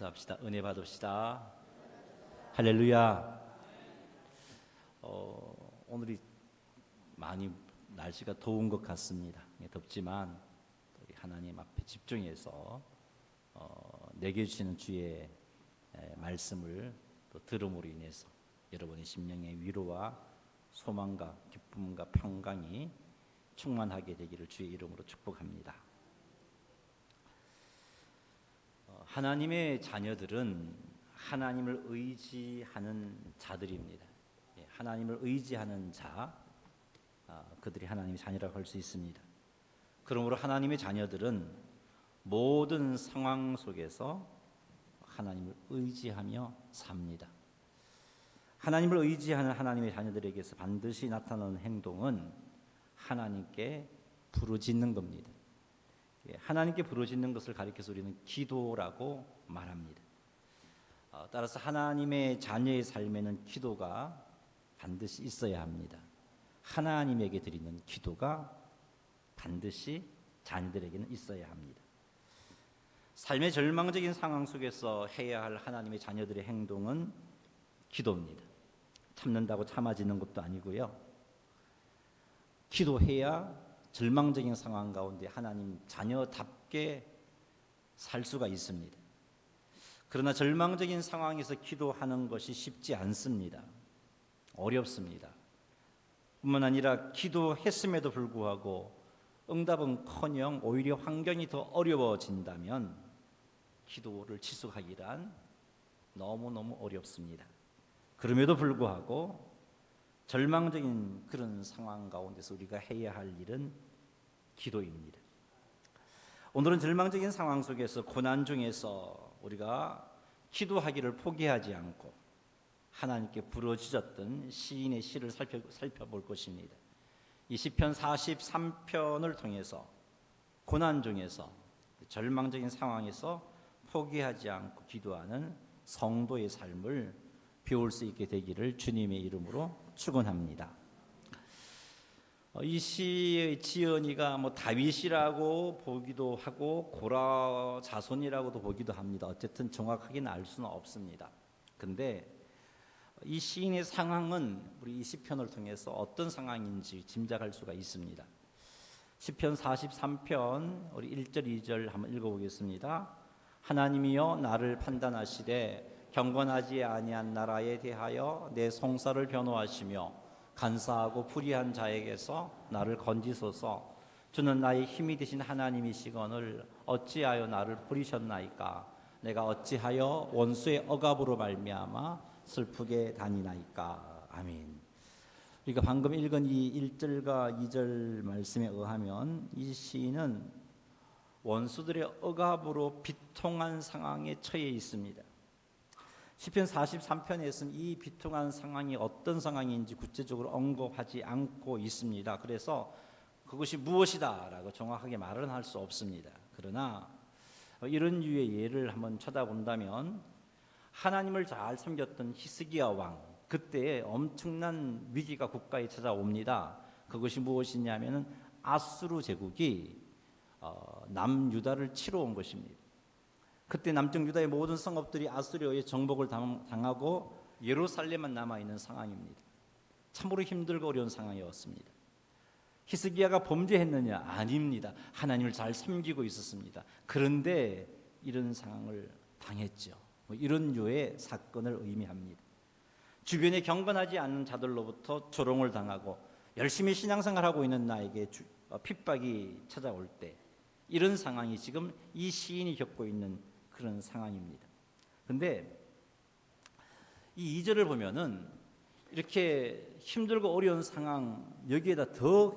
합시다. 은혜 받읍시다. 할렐루야. 오늘이 많이 날씨가 더운 것 같습니다. 덥지만 우리 하나님 앞에 집중해서 내게 주시는 주의 말씀을 또 들음으로 인해서 여러분의 심령의 위로와 소망과 기쁨과 평강이 충만하게 되기를 주의 이름으로 축복합니다. 하나님의 자녀들은 하나님을 의지하는 자들입니다. 하나님을 의지하는 자, 그들이 하나님의 자녀라고 할 수 있습니다. 그러므로 하나님의 자녀들은 모든 상황 속에서 하나님을 의지하며 삽니다. 하나님을 의지하는 하나님의 자녀들에게서 반드시 나타나는 행동은 하나님께 부르짖는 겁니다. 하나님께 부르짖는 것을 가리켜서 우리는 기도라고 말합니다. 따라서 하나님의 자녀의 삶에는 기도가 반드시 있어야 합니다. 하나님에게 드리는 기도가 반드시 자녀들에게는 있어야 합니다. 삶의 절망적인 상황 속에서 해야 할 하나님의 자녀들의 행동은 기도입니다. 참는다고 참아지는 것도 아니고요. 기도해야 절망적인 상황 가운데 하나님 자녀답게 살 수가 있습니다. 그러나 절망적인 상황에서 기도하는 것이 쉽지 않습니다. 어렵습니다. 뿐만 아니라 기도했음에도 불구하고 응답은커녕 오히려 환경이 더 어려워진다면 기도를 지속하기란 너무너무 어렵습니다. 그럼에도 불구하고 절망적인 그런 상황 가운데서 우리가 해야 할 일은 기도입니다. 오늘은 절망적인 상황 속에서 고난 중에서 우리가 기도하기를 포기하지 않고 하나님께 부르짖었던 시인의 시를 살펴볼 것입니다. 이 시편 43편을 통해서 고난 중에서 절망적인 상황에서 포기하지 않고 기도하는 성도의 삶을 배울 수 있게 되기를 주님의 이름으로 축원합니다. 이 시의 지은이가 다윗이라고 보기도 하고 고라 자손이라고도 보기도 합니다. 어쨌든 정확하게는 알 수는 없습니다. 근데 이 시인의 상황은 우리 이 시편을 통해서 어떤 상황인지 짐작할 수가 있습니다. 시편 43편 우리 1절 2절 한번 읽어보겠습니다. 하나님이여 나를 판단하시되 경건하지 아니한 나라에 대하여 내 송사를 변호하시며 간사하고 불의한 자에게서 나를 건지소서. 주는 나의 힘이 되신 하나님이시거늘 어찌하여 나를 부리셨나이까. 내가 어찌하여 원수의 억압으로 말미암아 슬프게 다니나이까. 아멘. 우리가 방금 읽은 이 1절과 2절 말씀에 의하면 이 시인은 원수들의 억압으로 비통한 상황에 처해 있습니다. 시편 43편에서는 이 비통한 상황이 어떤 상황인지 구체적으로 언급하지 않고 있습니다. 그래서 그것이 무엇이다 라고 정확하게 말은 할 수 없습니다. 그러나 이런 류의 예를 한번 쳐다본다면 하나님을 잘 섬겼던 히스기야 왕, 그때 엄청난 위기가 국가에 찾아옵니다. 그것이 무엇이냐면 아수르 제국이 남유다를 치러 온 것입니다. 그때 남쪽 유다의 모든 성읍들이 아수르에 의해 정복을 당하고 예루살렘만 남아있는 상황입니다. 참으로 힘들고 어려운 상황이었습니다. 히스기야가 범죄했느냐? 아닙니다. 하나님을 잘 섬기고 있었습니다. 그런데 이런 상황을 당했죠. 이런 류의 사건을 의미합니다. 주변에 경건하지 않는 자들로부터 조롱을 당하고 열심히 신앙생활하고 있는 나에게 핍박이 찾아올 때 이런 상황이 지금 이 시인이 겪고 있는 그런 상황입니다. 그런데 이 2절을 보면은 이렇게 힘들고 어려운 상황, 여기에다 더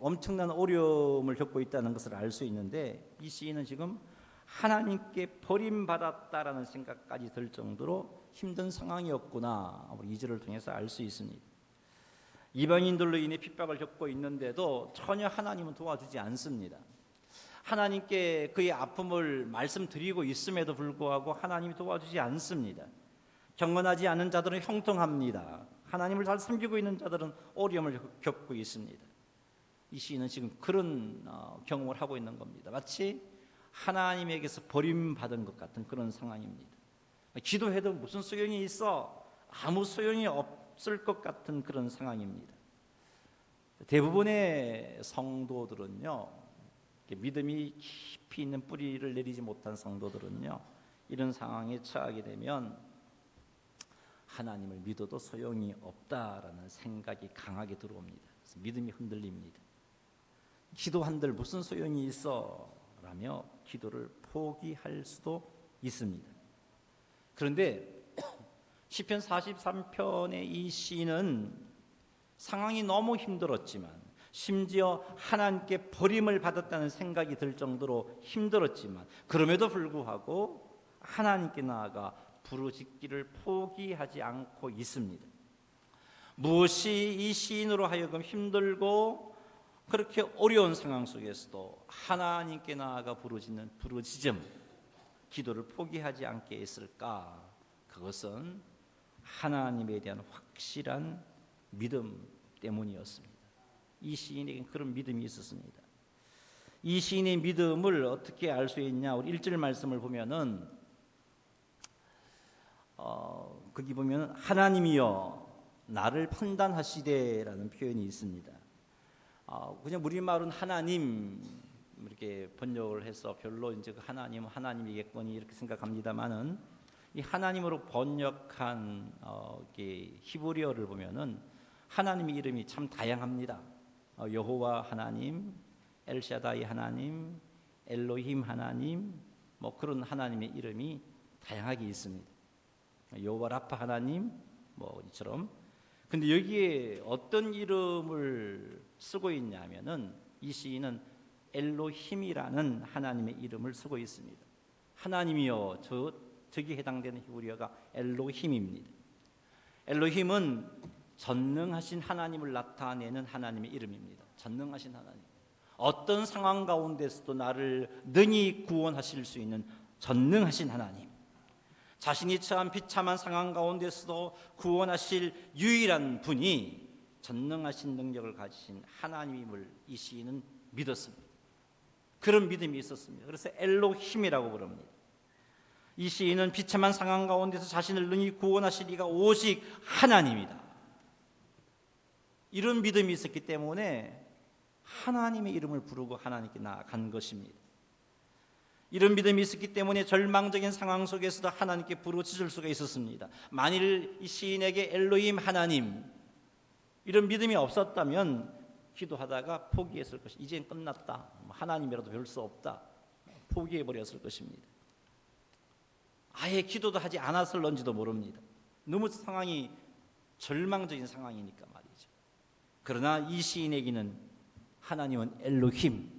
엄청난 어려움을 겪고 있다는 것을 알 수 있는데 이 시인은 지금 하나님께 버림받았다라는 생각까지 들 정도로 힘든 상황이었구나, 우리 2절을 통해서 알 수 있습니다. 이방인들로 인해 핍박을 겪고 있는데도 전혀 하나님은 도와주지 않습니다. 하나님께 그의 아픔을 말씀드리고 있음에도 불구하고 하나님이 도와주지 않습니다. 경건하지 않은 자들은 형통합니다. 하나님을 잘 섬기고 있는 자들은 어려움을 겪고 있습니다. 이 시인은 지금 그런 경험을 하고 있는 겁니다. 마치 하나님에게서 버림받은 것 같은 그런 상황입니다. 기도해도 무슨 소용이 있어? 아무 소용이 없을 것 같은 그런 상황입니다. 대부분의 성도들은요, 믿음이 깊이 있는 뿌리를 내리지 못한 성도들은요, 이런 상황에 처하게 되면 하나님을 믿어도 소용이 없다라는 생각이 강하게 들어옵니다. 그래서 믿음이 흔들립니다. 기도한들 무슨 소용이 있어? 라며 기도를 포기할 수도 있습니다. 그런데 시편 43편의 이 시인은 상황이 너무 힘들었지만, 심지어 하나님께 버림을 받았다는 생각이 들 정도로 힘들었지만, 그럼에도 불구하고 하나님께 나아가 부르짖기를 포기하지 않고 있습니다. 무엇이 이 시인으로 하여금 힘들고 그렇게 어려운 상황 속에서도 하나님께 나아가 부르짖음, 기도를 포기하지 않게 했을까? 그것은 하나님에 대한 확실한 믿음 때문이었습니다. 이 시인에게 그런 믿음이 있었습니다. 이 시인의 믿음을 어떻게 알 수 있냐? 우리 1절 말씀을 보면은 거기 보면 하나님이여 나를 판단하시되라는 표현이 있습니다. 그냥 우리말은 하나님 이렇게 번역을 해서 별로 이제 그 하나님이겠거니 이렇게 생각합니다만은, 이 하나님으로 번역한 히브리어를 보면은 하나님의 이름이 참 다양합니다. 여호와 하나님, 엘샤다이 하나님, 엘로힘 하나님, 뭐 그런 하나님의 이름이 다양하게 있습니다. 여호와 라파 하나님, 뭐 이처럼. 근데 여기에 어떤 이름을 쓰고 있냐면은 이 시인은 엘로힘이라는 하나님의 이름을 쓰고 있습니다. 하나님이여, 저기 해당되는 히브리어가 엘로힘입니다. 엘로힘은 전능하신 하나님을 나타내는 하나님의 이름입니다. 전능하신 하나님. 어떤 상황 가운데서도 나를 능히 구원하실 수 있는 전능하신 하나님. 자신이 처한 비참한 상황 가운데서도 구원하실 유일한 분이 전능하신 능력을 가지신 하나님임을 이 시인은 믿었습니다. 그런 믿음이 있었습니다. 그래서 엘로힘이라고 부릅니다. 이 시인은 비참한 상황 가운데서 자신을 능히 구원하실 이가 오직 하나님이다, 이런 믿음이 있었기 때문에 하나님의 이름을 부르고 하나님께 나아간 것입니다. 이런 믿음이 있었기 때문에 절망적인 상황 속에서도 하나님께 부르짖을 수가 있었습니다. 만일 이 시인에게 엘로힘 하나님 이런 믿음이 없었다면 기도하다가 포기했을 것이, 이젠 끝났다, 하나님이라도 별 수 없다, 포기해버렸을 것입니다. 아예 기도도 하지 않았을런지도 모릅니다. 너무 상황이 절망적인 상황이니까 말이죠. 그러나 이 시인에게는 하나님은 엘로힘,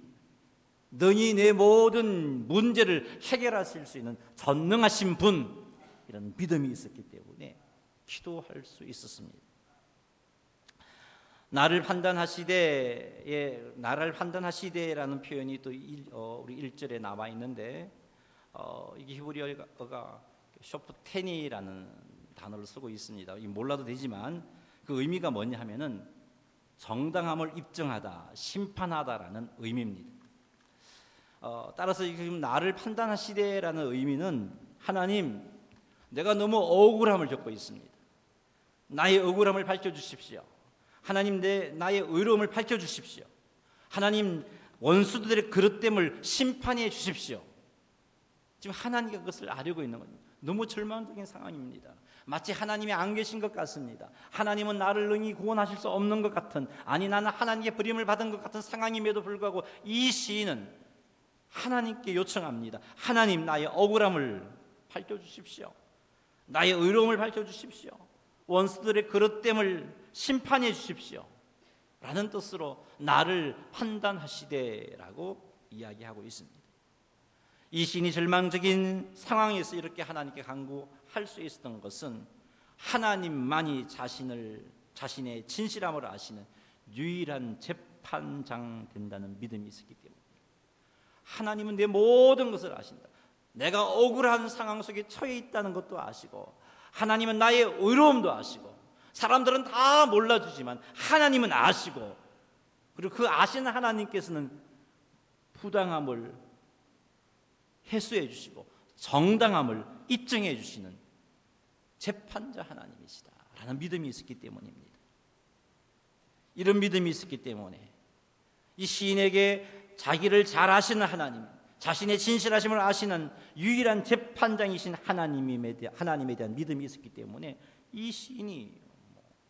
능히 내 모든 문제를 해결하실 수 있는 전능하신 분, 이런 믿음이 있었기 때문에 기도할 수 있었습니다. 나를 판단하시되라는 표현이 또 우리 1절에 나와 있는데, 이게 히브리어가 쇼프테니라는 단어를 쓰고 있습니다. 몰라도 되지만 그 의미가 뭐냐 하면은 정당함을 입증하다, 심판하다라는 의미입니다. 따라서 지금 나를 판단하시되라는 의미는, 하나님, 내가 너무 억울함을 겪고 있습니다. 나의 억울함을 밝혀주십시오. 하나님, 나의 의로움을 밝혀주십시오. 하나님, 원수들의 그릇됨을 심판해 주십시오. 지금 하나님이 그것을 아뢰고 있는 겁니다. 너무 절망적인 상황입니다. 마치 하나님이 안 계신 것 같습니다. 하나님은 나를 능히 구원하실 수 없는 것 같은, 아니 나는 하나님의 버림을 받은 것 같은 상황임에도 불구하고 이 시인은 하나님께 요청합니다. 하나님, 나의 억울함을 밝혀주십시오. 나의 의로움을 밝혀주십시오. 원수들의 그릇됨을 심판해 주십시오 라는 뜻으로 나를 판단하시되라고 이야기하고 있습니다. 이 시인이 절망적인 상황에서 이렇게 하나님께 간구할 수 있었던 것은 하나님만이 자신의 진실함을 아시는 유일한 재판장 된다는 믿음이 있었기 때문입니다. 하나님은 내 모든 것을 아신다. 내가 억울한 상황 속에 처해 있다는 것도 아시고, 하나님은 나의 의로움도 아시고, 사람들은 다 몰라주지만 하나님은 아시고, 그리고 그 아시는 하나님께서는 부당함을 해소해 주시고 정당함을 입증해 주시는 재판자 하나님이시다라는 믿음이 있었기 때문입니다. 이런 믿음이 있었기 때문에 이 시인에게 자기를 잘 아시는 하나님, 자신의 진실하심을 아시는 유일한 재판장이신 하나님에 대한 믿음이 있었기 때문에 이 시인이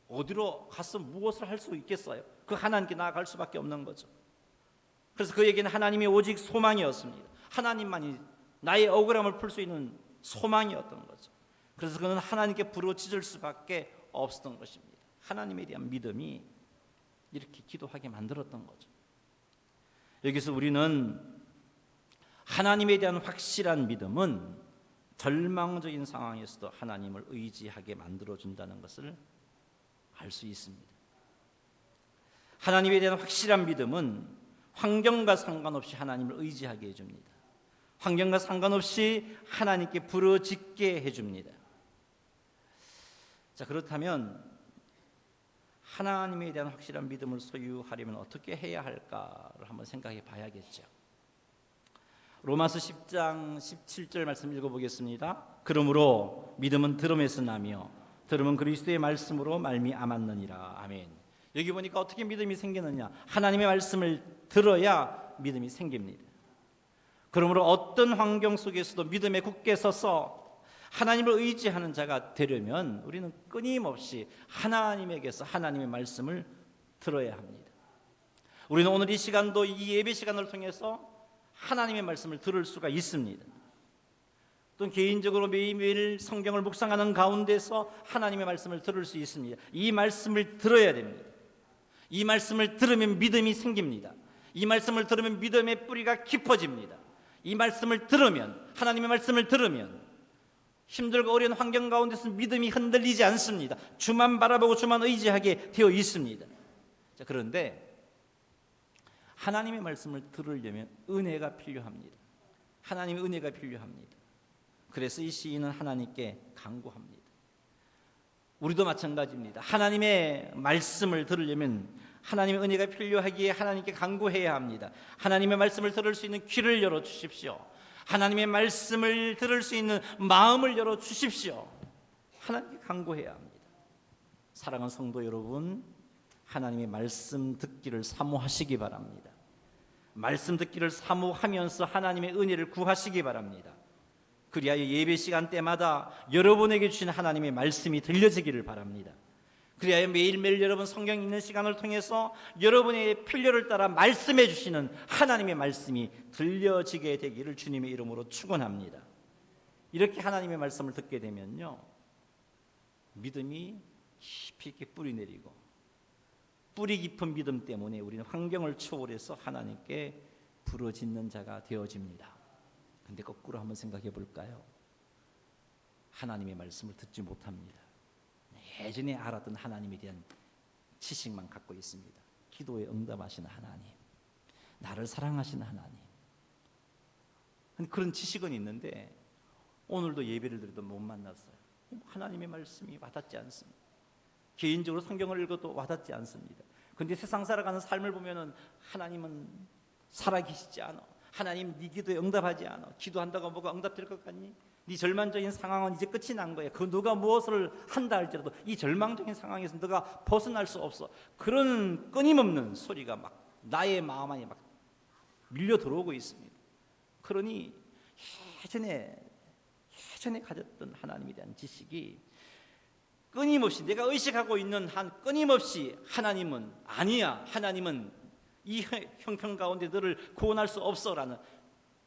어디로 가서 무엇을 할 수 있겠어요? 그 하나님께 나아갈 수밖에 없는 거죠. 그래서 그에게는 하나님이 오직 소망이었습니다. 하나님만이 나의 억울함을 풀 수 있는 소망이었던 거죠. 그래서 그는 하나님께 부르짖을 수밖에 없었던 것입니다. 하나님에 대한 믿음이 이렇게 기도하게 만들었던 거죠. 여기서 우리는 하나님에 대한 확실한 믿음은 절망적인 상황에서도 하나님을 의지하게 만들어준다는 것을 알 수 있습니다. 하나님에 대한 확실한 믿음은 환경과 상관없이 하나님을 의지하게 해줍니다. 환경과 상관없이 하나님께 부르짖게 해줍니다. 자, 그렇다면 하나님에 대한 확실한 믿음을 소유하려면 어떻게 해야 할까를 한번 생각해 봐야겠죠. 로마서 10장 17절 말씀 읽어보겠습니다. 그러므로 믿음은 들음에서 나며 들음은 그리스도의 말씀으로 말미암았느니라. 아멘. 여기 보니까 어떻게 믿음이 생기느냐, 하나님의 말씀을 들어야 믿음이 생깁니다. 그러므로 어떤 환경 속에서도 믿음에 굳게 서서 하나님을 의지하는 자가 되려면 우리는 끊임없이 하나님에게서 하나님의 말씀을 들어야 합니다. 우리는 오늘 이 시간도 이 예배 시간을 통해서 하나님의 말씀을 들을 수가 있습니다. 또 개인적으로 매일매일 성경을 묵상하는 가운데서 하나님의 말씀을 들을 수 있습니다. 이 말씀을 들어야 됩니다. 이 말씀을 들으면 믿음이 생깁니다. 이 말씀을 들으면 믿음의 뿌리가 깊어집니다. 이 말씀을 들으면, 하나님의 말씀을 들으면 힘들고 어려운 환경 가운데서 믿음이 흔들리지 않습니다. 주만 바라보고 주만 의지하게 되어 있습니다. 자, 그런데 하나님의 말씀을 들으려면 은혜가 필요합니다. 하나님의 은혜가 필요합니다. 그래서 이 시인은 하나님께 간구합니다. 우리도 마찬가지입니다. 하나님의 말씀을 들으려면 하나님의 은혜가 필요하기에 하나님께 간구해야 합니다. 하나님의 말씀을 들을 수 있는 귀를 열어주십시오. 하나님의 말씀을 들을 수 있는 마음을 열어주십시오. 하나님께 간구해야 합니다. 사랑하는 성도 여러분, 하나님의 말씀 듣기를 사모하시기 바랍니다. 말씀 듣기를 사모하면서 하나님의 은혜를 구하시기 바랍니다. 그리하여 예배 시간 때마다 여러분에게 주신 하나님의 말씀이 들려지기를 바랍니다. 그리하여 매일매일 여러분 성경 읽는 시간을 통해서 여러분의 필요를 따라 말씀해 주시는 하나님의 말씀이 들려지게 되기를 주님의 이름으로 축원합니다. 이렇게 하나님의 말씀을 듣게 되면요, 믿음이 깊이 있게 뿌리 내리고, 뿌리 깊은 믿음 때문에 우리는 환경을 초월해서 하나님께 부르짖는 자가 되어집니다. 근데 거꾸로 한번 생각해 볼까요? 하나님의 말씀을 듣지 못합니다. 예전에 알았던 하나님에 대한 지식만 갖고 있습니다. 기도에 응답하시는 하나님, 나를 사랑하시는 하나님, 그런 지식은 있는데 오늘도 예배를 드려도 못 만났어요. 하나님의 말씀이 와닿지 않습니다. 개인적으로 성경을 읽어도 와닿지 않습니다. 그런데 세상 살아가는 삶을 보면은 하나님은 살아계시지 않아. 하나님 네 기도에 응답하지 않아. 기도한다고 뭐가 응답될 것 같니? 네 절망적인 상황은 이제 끝이 난 거야. 그 누가 무엇을 한다 할지라도 이 절망적인 상황에서 너가 벗어날 수 없어. 그런 끊임없는 소리가 막 나의 마음 안에 막 밀려 들어오고 있습니다. 그러니 예전에 가졌던 하나님에 대한 지식이 끊임없이 내가 의식하고 있는 한 끊임없이 하나님은 아니야. 하나님은 이 형편 가운데 너를 구원할 수 없어라는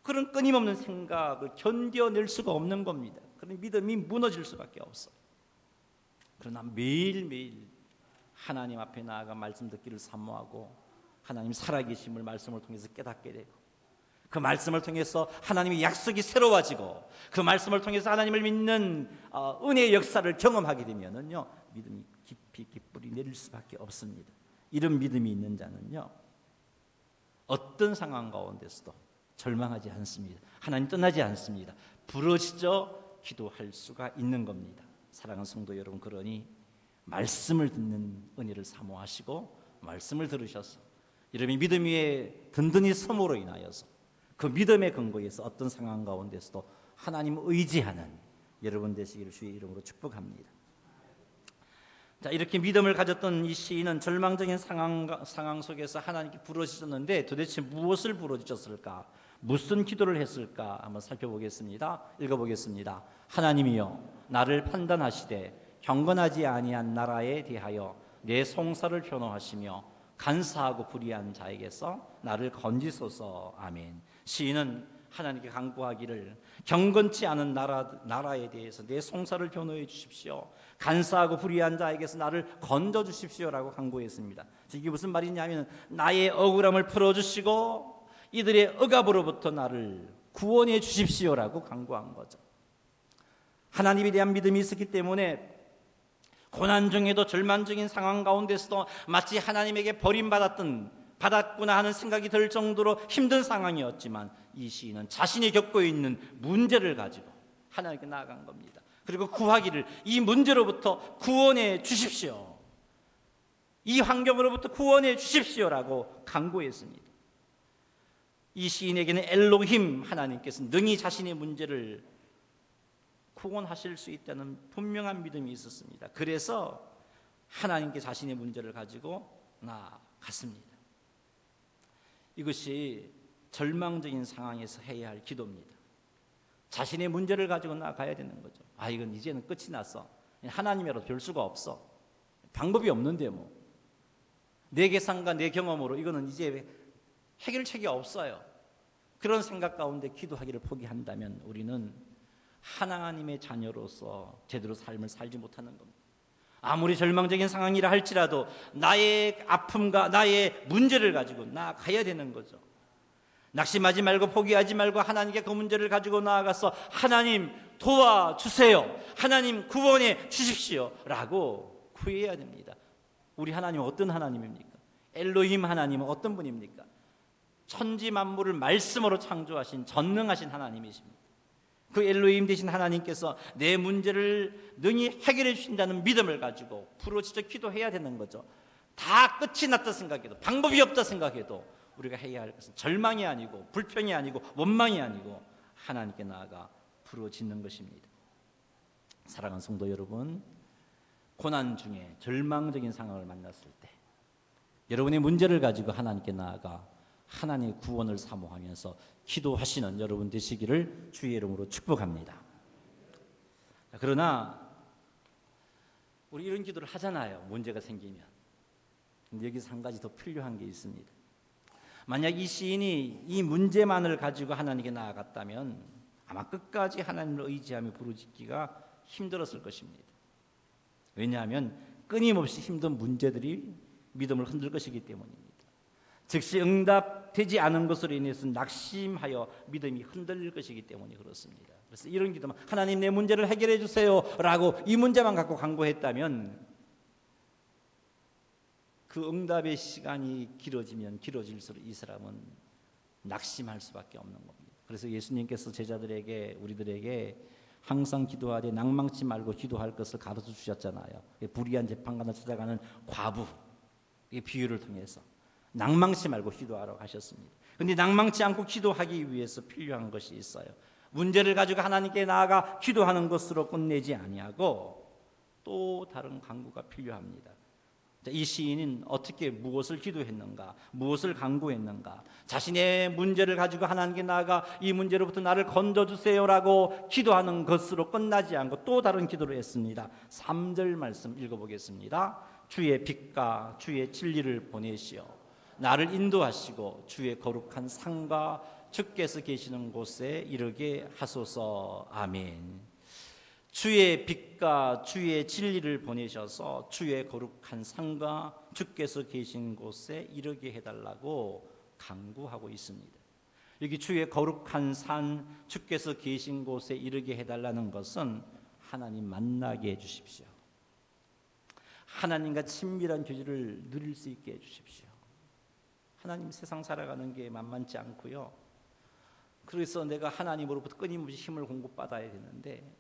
그런 끊임없는 생각을 견뎌낼 수가 없는 겁니다. 그런 믿음이 무너질 수밖에 없어. 그러나 매일매일 하나님 앞에 나아가 말씀 듣기를 사모하고 하나님 살아계심을 말씀을 통해서 깨닫게 되고 그 말씀을 통해서 하나님의 약속이 새로워지고 그 말씀을 통해서 하나님을 믿는 은혜의 역사를 경험하게 되면은요, 믿음이 깊이 뿌리 내릴 수밖에 없습니다. 이런 믿음이 있는 자는요, 어떤 상황 가운데서도 절망하지 않습니다. 하나님 떠나지 않습니다. 부르짖어 기도할 수가 있는 겁니다. 사랑하는 성도 여러분, 그러니 말씀을 듣는 은혜를 사모하시고 말씀을 들으셔서 여러분이 믿음 위에 든든히 섬으로 인하여서 그 믿음의 근거에서 어떤 상황 가운데서도 하나님을 의지하는 여러분 되시기를 주의 이름으로 축복합니다. 자, 이렇게 믿음을 가졌던 이 시인은 절망적인 상황 속에서 하나님께 부르짖었는데 도대체 무엇을 부르짖었을까? 무슨 기도를 했을까? 한번 살펴보겠습니다. 읽어보겠습니다. 하나님이여, 나를 판단하시되 경건하지 아니한 나라에 대하여 내 송사를 변호하시며 간사하고 불의한 자에게서 나를 건지소서. 아멘. 시인은 하나님께 간구하기를 경건치 않은 나라에 대해서 내 송사를 변호해 주십시오. 간사하고 불의한 자에게서 나를 건져 주십시오라고 간구했습니다. 이게 무슨 말이냐면 나의 억울함을 풀어주시고 이들의 억압으로부터 나를 구원해 주십시오라고 간구한 거죠. 하나님에 대한 믿음이 있었기 때문에 고난 중에도 절망적인 상황 가운데서도 마치 하나님에게 버림받았구나 하는 생각이 들 정도로 힘든 상황이었지만 이 시인은 자신이 겪고 있는 문제를 가지고 하나님께 나아간 겁니다. 그리고 구하기를 이 문제로부터 구원해 주십시오. 이 환경으로부터 구원해 주십시오라고 간구했습니다. 이 시인에게는 엘로힘 하나님께서 능히 자신의 문제를 구원하실 수 있다는 분명한 믿음이 있었습니다. 그래서 하나님께 자신의 문제를 가지고 나아갔습니다. 이것이 절망적인 상황에서 해야 할 기도입니다. 자신의 문제를 가지고 나아가야 되는 거죠. 이건 이제는 끝이 났어. 하나님이라도 별 수가 없어. 방법이 없는데 뭐. 내 계산과 내 경험으로 이거는 이제 해결책이 없어요. 그런 생각 가운데 기도하기를 포기한다면 우리는 하나님의 자녀로서 제대로 삶을 살지 못하는 겁니다. 아무리 절망적인 상황이라 할지라도 나의 아픔과 나의 문제를 가지고 나아가야 되는 거죠. 낙심하지 말고 포기하지 말고 하나님께 그 문제를 가지고 나아가서 하나님 도와주세요. 하나님 구원해 주십시오 라고 구해야 됩니다. 우리 하나님은 어떤 하나님입니까? 엘로힘 하나님은 어떤 분입니까? 천지 만물을 말씀으로 창조하신 전능하신 하나님이십니다. 그 엘로힘 되신 하나님께서 내 문제를 능히 해결해 주신다는 믿음을 가지고 부르짖어 기도해야 되는 거죠. 다 끝이 났다 생각해도 방법이 없다 생각해도 우리가 해야 할 것은 절망이 아니고 불평이 아니고 원망이 아니고 하나님께 나아가 부르짖는 것입니다. 사랑하는 성도 여러분, 고난 중에 절망적인 상황을 만났을 때 여러분의 문제를 가지고 하나님께 나아가 하나님의 구원을 사모하면서 기도하시는 여러분 되시기를 주의 이름으로 축복합니다. 그러나 우리 이런 기도를 하잖아요. 문제가 생기면. 근데 여기서 한 가지 더 필요한 게 있습니다. 만약 이 시인이 이 문제만을 가지고 하나님께 나아갔다면 아마 끝까지 하나님을 의지하며 부르짖기가 힘들었을 것입니다. 왜냐하면 끊임없이 힘든 문제들이 믿음을 흔들 것이기 때문입니다. 즉시 응답되지 않은 것으로 인해서 낙심하여 믿음이 흔들릴 것이기 때문에 그렇습니다. 그래서 이런 기도만 하나님 내 문제를 해결해 주세요 라고 이 문제만 갖고 간구했다면 그 응답의 시간이 길어지면 길어질수록 이 사람은 낙심할 수밖에 없는 겁니다. 그래서 예수님께서 제자들에게 우리들에게 항상 기도하되 낭망치 말고 기도할 것을 가르쳐 주셨잖아요. 불의한 재판관을 찾아가는 과부 이 비유를 통해서 낭망치 말고 기도하라고 하셨습니다. 그런데 낭망치 않고 기도하기 위해서 필요한 것이 있어요. 문제를 가지고 하나님께 나아가 기도하는 것으로 끝내지 아니하고 또 다른 간구가 필요합니다. 이 시인은 어떻게 무엇을 기도했는가, 무엇을 간구했는가, 자신의 문제를 가지고 하나님께 나아가 이 문제로부터 나를 건져주세요라고 기도하는 것으로 끝나지 않고 또 다른 기도를 했습니다. 3절 말씀 읽어보겠습니다. 주의 빛과 주의 진리를 보내시어 나를 인도하시고 주의 거룩한 상과 주께서 계시는 곳에 이르게 하소서. 아멘. 주의 빛과 주의 진리를 보내셔서 주의 거룩한 상과 주께서 계신 곳에 이르게 해달라고 간구하고 있습니다. 여기 주의 거룩한 산, 주께서 계신 곳에 이르게 해달라는 것은 하나님 만나게 해주십시오. 하나님과 친밀한 교제를 누릴 수 있게 해주십시오. 하나님 세상 살아가는 게 만만치 않고요. 그래서 내가 하나님으로부터 끊임없이 힘을 공급받아야 되는데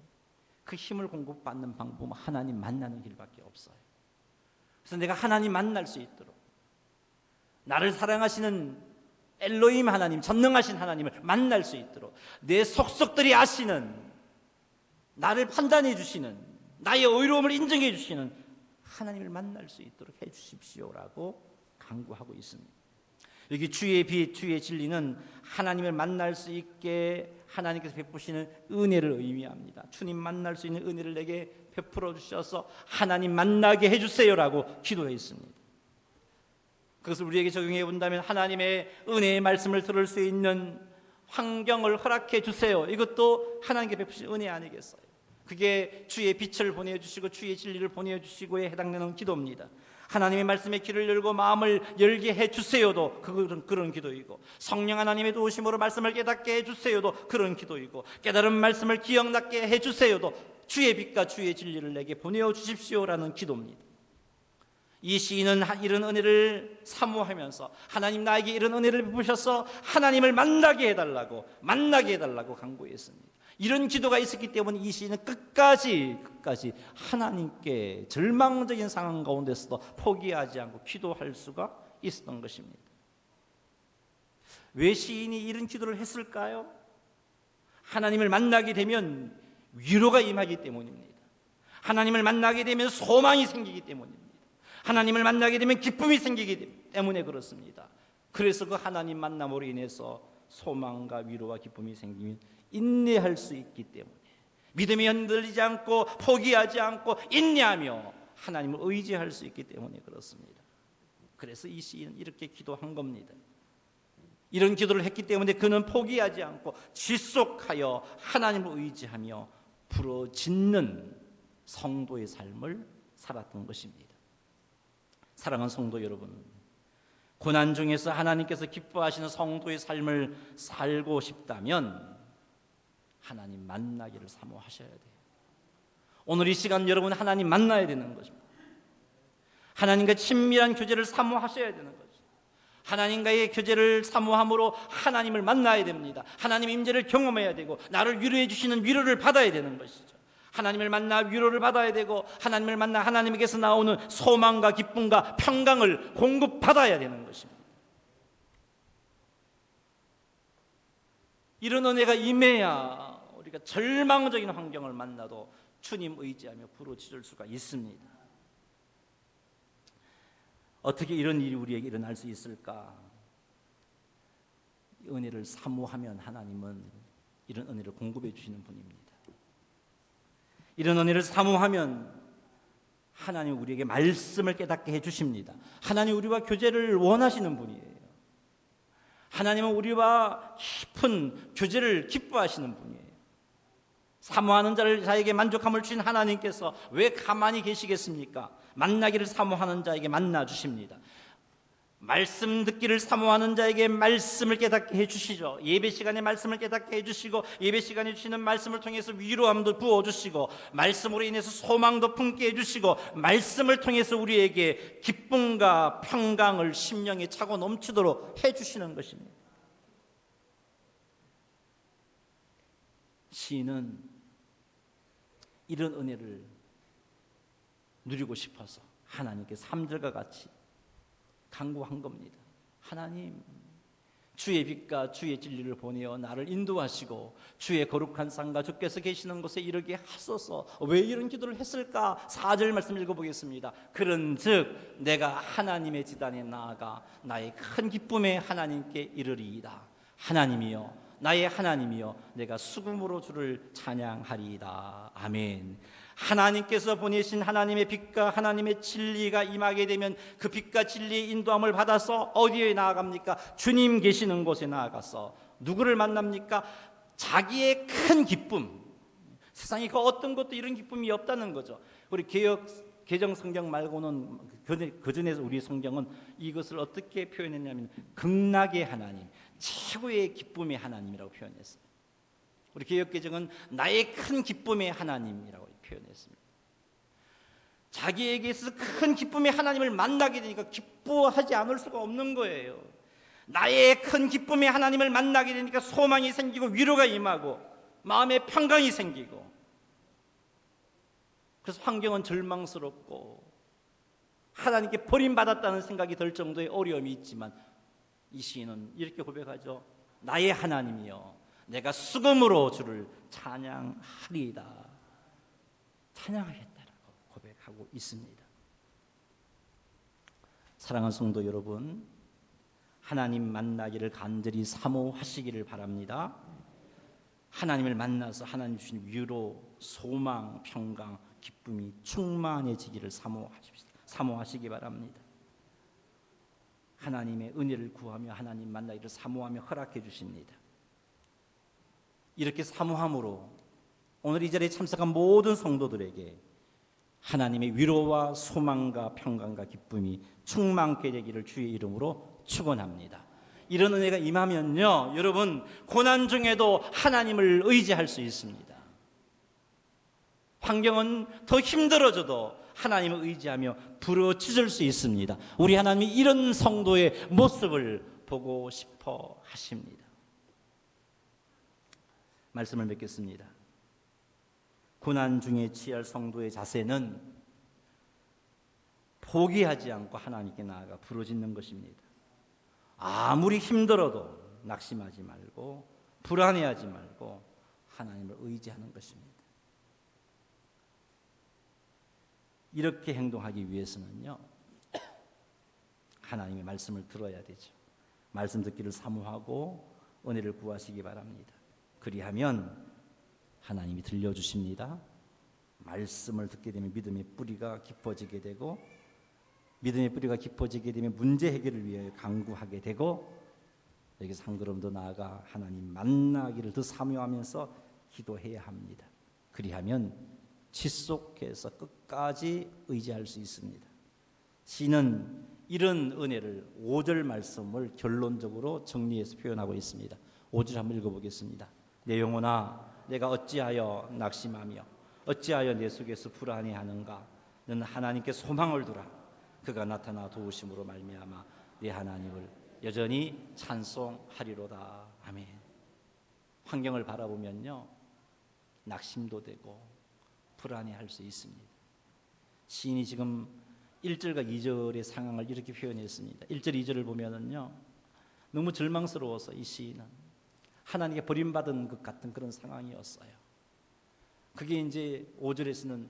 그 힘을 공급받는 방법은 하나님 만나는 길밖에 없어요. 그래서 내가 하나님 만날 수 있도록 나를 사랑하시는 엘로힘 하나님, 전능하신 하나님을 만날 수 있도록 내 속속들이 아시는, 나를 판단해 주시는, 나의 의로움을 인정해 주시는 하나님을 만날 수 있도록 해 주십시오라고 간구하고 있습니다. 여기 주의 빛, 주의 진리는 하나님을 만날 수 있게 하나님께서 베푸시는 은혜를 의미합니다. 주님 만날 수 있는 은혜를 내게 베풀어 주셔서 하나님 만나게 해주세요라고 기도했습니다. 그것을 우리에게 적용해 본다면 하나님의 은혜의 말씀을 들을 수 있는 환경을 허락해 주세요. 이것도 하나님께 베푸신 은혜 아니겠어요? 그게 주의 빛을 보내주시고 주의 진리를 보내주시고에 해당되는 기도입니다. 하나님의 말씀에 귀를 열고 마음을 열게 해주세요도 그런 기도이고, 성령 하나님의 도우심으로 말씀을 깨닫게 해주세요도 그런 기도이고, 깨달은 말씀을 기억나게 해주세요도 주의 빛과 주의 진리를 내게 보내어 주십시오라는 기도입니다. 이 시인은 이런 은혜를 사모하면서 하나님 나에게 이런 은혜를 베푸셔서 하나님을 만나게 해달라고 간구했습니다. 이런 기도가 있었기 때문에 이 시인은 끝까지 하나님께 절망적인 상황 가운데서도 포기하지 않고 기도할 수가 있었던 것입니다. 왜 시인이 이런 기도를 했을까요? 하나님을 만나게 되면 위로가 임하기 때문입니다. 하나님을 만나게 되면 소망이 생기기 때문입니다. 하나님을 만나게 되면 기쁨이 생기기 때문에 그렇습니다. 그래서 그 하나님 만남으로 인해서 소망과 위로와 기쁨이 생기면 인내할 수 있기 때문에, 믿음이 흔들리지 않고 포기하지 않고 인내하며 하나님을 의지할 수 있기 때문에 그렇습니다. 그래서 이 시인은 이렇게 기도한 겁니다. 이런 기도를 했기 때문에 그는 포기하지 않고 지속하여 하나님을 의지하며 부르짖는 성도의 삶을 살았던 것입니다. 사랑하는 성도 여러분, 고난 중에서 하나님께서 기뻐하시는 성도의 삶을 살고 싶다면 하나님 만나기를 사모하셔야 돼요. 오늘 이 시간 여러분 하나님 만나야 되는 것입니다. 하나님과 친밀한 교제를 사모하셔야 되는 거죠. 하나님과의 교제를 사모함으로 하나님을 만나야 됩니다. 하나님의 임재를 경험해야 되고 나를 위로해 주시는 위로를 받아야 되는 것이죠. 하나님을 만나 위로를 받아야 되고 하나님을 만나 하나님께서 나오는 소망과 기쁨과 평강을 공급받아야 되는 것입니다. 이런 은혜가 임해야 우리가 절망적인 환경을 만나도 주님 의지하며 부르짖을 수가 있습니다. 어떻게 이런 일이 우리에게 일어날 수 있을까? 은혜를 사모하면 하나님은 이런 은혜를 공급해 주시는 분입니다. 이런 은혜를 사모하면 하나님 우리에게 말씀을 깨닫게 해주십니다. 하나님 우리와 교제를 원하시는 분이에요. 하나님은 우리와 깊은 교제를 기뻐하시는 분이에요. 사모하는 자에게 만족함을 주신 하나님께서 왜 가만히 계시겠습니까? 만나기를 사모하는 자에게 만나 주십니다. 말씀 듣기를 사모하는 자에게 말씀을 깨닫게 해주시죠. 예배 시간에 말씀을 깨닫게 해주시고 예배 시간에 주시는 말씀을 통해서 위로함도 부어주시고 말씀으로 인해서 소망도 품게 해주시고 말씀을 통해서 우리에게 기쁨과 평강을 심령에 차고 넘치도록 해주시는 것입니다. 시인은 이런 은혜를 누리고 싶어서 하나님께 3절과 같이 간구한 겁니다. 하나님, 주의 빛과 주의 진리를 보내어 나를 인도하시고 주의 거룩한 상과 주께서 계시는 곳에 이르게 하소서. 왜 이런 기도를 했을까? 4절 말씀 읽어보겠습니다. 그런즉 내가 하나님의 지단에 나아가 나의 큰 기쁨에 하나님께 이르리이다. 하나님이여, 나의 하나님이여, 내가 수금으로 주를 찬양하리이다. 아멘. 하나님께서 보내신 하나님의 빛과 하나님의 진리가 임하게 되면 그 빛과 진리의 인도함을 받아서 어디에 나아갑니까? 주님 계시는 곳에 나아가서 누구를 만납니까? 자기의 큰 기쁨. 세상에 그 어떤 것도 이런 기쁨이 없다는 거죠. 우리 개정 성경 말고는 그전에서 우리 성경은 이것을 어떻게 표현했냐면 극락의 하나님, 최고의 기쁨의 하나님이라고 표현했어요. 우리 개역개정은 나의 큰 기쁨의 하나님이라고 표현했습니다. 자기에게 있어서 큰 기쁨의 하나님을 만나게 되니까 기뻐하지 않을 수가 없는 거예요. 나의 큰 기쁨의 하나님을 만나게 되니까 소망이 생기고 위로가 임하고 마음에 평강이 생기고, 그래서 환경은 절망스럽고 하나님께 버림받았다는 생각이 들 정도의 어려움이 있지만 이 시인은 이렇게 고백하죠. 나의 하나님이여, 내가 수금으로 주를 찬양하리이다. 찬양하겠다라고 고백하고 있습니다. 사랑하는 성도 여러분, 하나님 만나기를 간절히 사모하시기를 바랍니다. 하나님을 만나서 하나님 주신 위로, 소망, 평강, 기쁨이 충만해지기를 사모하시기 바랍니다. 하나님의 은혜를 구하며 하나님 만나기를 사모하며 허락해 주십니다. 이렇게 사모함으로 오늘 이 자리에 참석한 모든 성도들에게 하나님의 위로와 소망과 평강과 기쁨이 충만케 되기를 주의 이름으로 축원합니다. 이런 은혜가 임하면요, 여러분, 고난 중에도 하나님을 의지할 수 있습니다. 환경은 더 힘들어져도 하나님을 의지하며 부르짖을 수 있습니다. 우리 하나님이 이런 성도의 모습을 보고 싶어 하십니다. 말씀을 맺겠습니다. 고난 중에 취할 성도의 자세는 포기하지 않고 하나님께 나아가 부르짖는 것입니다. 아무리 힘들어도 낙심하지 말고 불안해하지 말고 하나님을 의지하는 것입니다. 이렇게 행동하기 위해서는요, 하나님의 말씀을 들어야 되죠. 말씀 듣기를 사모하고 은혜를 구하시기 바랍니다. 그리하면 하나님이 들려주십니다. 말씀을 듣게 되면 믿음의 뿌리가 깊어지게 되고, 믿음의 뿌리가 깊어지게 되면 문제 해결을 위해 간구하게 되고, 여기서 한 걸음 더 나아가 하나님 만나기를 더 사모하면서 기도해야 합니다. 그리하면 지속해서 끝까지 의지할 수 있습니다. 시는 이런 은혜를 5절 말씀을 결론적으로 정리해서 표현하고 있습니다. 5절 한번 읽어보겠습니다. 내 영혼아, 내가 어찌하여 낙심하며 어찌하여 내 속에서 불안해하는가? 너는 하나님께 소망을 두라. 그가 나타나 도우심으로 말미암아 내 하나님을 여전히 찬송하리로다. 아멘. 환경을 바라보면요, 낙심도 되고 불안해할 수 있습니다. 시인이 지금 1절과 2절의 상황을 이렇게 표현했습니다. 1절, 2절을 보면은요, 너무 절망스러워서 이 시인은 하나님께 버림받은 것 같은 그런 상황이었어요. 그게 이제 5절에서는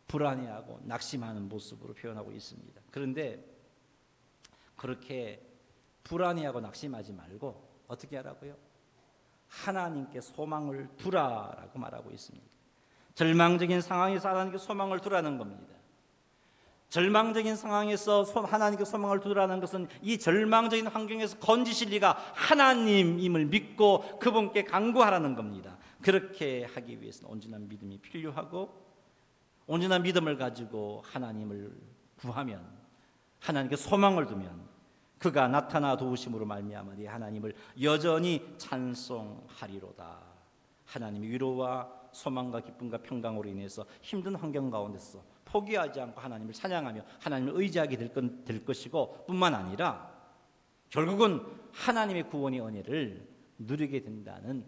불안해하고 낙심하는 모습으로 표현하고 있습니다. 그런데 그렇게 불안해하고 낙심하지 말고 어떻게 하라고요? 하나님께 소망을 두라라고 말하고 있습니다. 절망적인 상황에서 하나님께 소망을 두라는 겁니다. 절망적인 상황에서 하나님께 소망을 두라는 것은 이 절망적인 환경에서 건지실 리가 하나님임을 믿고 그분께 간구하라는 겁니다. 그렇게 하기 위해서는 온전한 믿음이 필요하고, 온전한 믿음을 가지고 하나님을 구하면, 하나님께 소망을 두면 그가 나타나 도우심으로 말미암아 네 하나님을 여전히 찬송하리로다. 하나님의 위로와 소망과 기쁨과 평강으로 인해서 힘든 환경 가운데서 포기하지 않고 하나님을 찬양하며 하나님을 의지하게 될 것이고, 뿐만 아니라 결국은 하나님의 구원의 은혜를 누리게 된다는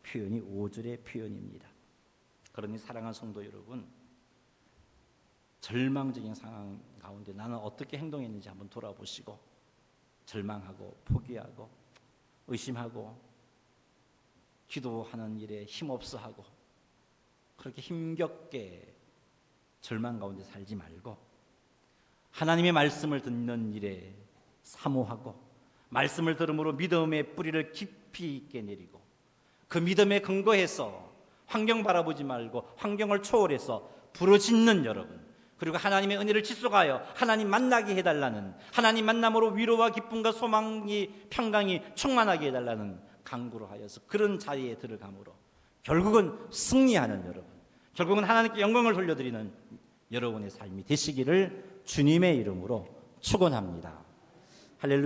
표현이 5절의 표현입니다. 그러니 사랑하는 성도 여러분, 절망적인 상황 가운데 나는 어떻게 행동했는지 한번 돌아보시고, 절망하고 포기하고 의심하고 기도하는 일에 힘없어 하고 그렇게 힘겹게 절망 가운데 살지 말고, 하나님의 말씀을 듣는 일에 사모하고, 말씀을 들음으로 믿음의 뿌리를 깊이 있게 내리고, 그 믿음에 근거해서 환경 바라보지 말고 환경을 초월해서 부르짖는 여러분, 그리고 하나님의 은혜를 지속하여 하나님 만나게 해달라는, 하나님 만남으로 위로와 기쁨과 소망이 평강이 충만하게 해달라는 간구를 하여서 그런 자리에 들어감으로 결국은 승리하는 여러분, 결국은 하나님께 영광을 돌려드리는 여러분의 삶이 되시기를 주님의 이름으로 축원합니다. 할렐루야.